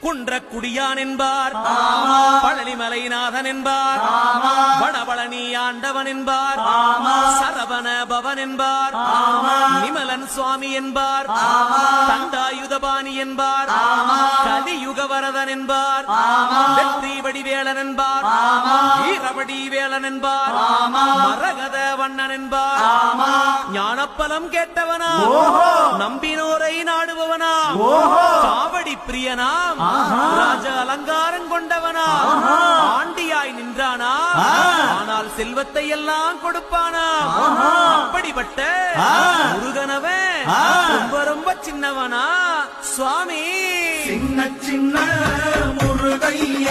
குன்றக்குடியான் என்பார், பழனிமலைநாதன் என்பார், வடபழனி ஆண்டவன் என்பார், சரவண பவன் என்பார், நிமலன் சுவாமி என்பார், தண்டாயுதபாணி என்பார், கலியுக வரதன் என்பார், வெற்றி வடிவேலன் என்பார், வீரவடி வேலன் என்பார், மரகத வண்ணன் என்பார், ஞானப்பலம் கேட்டவனா, நம்பினோரை நாடுபவனா, காவடி பிரியனாம், ராஜ அலங்காரம் கொண்டவனா, ஆண்டியாய் நின்றானா, ஆனால் செல்வத்தை எல்லாம் கொடுப்பானா, அப்படிப்பட்ட முருகனவன் ரொம்ப ரொம்ப சின்னவனா சுவாமி. சின்ன சின்ன முருகைய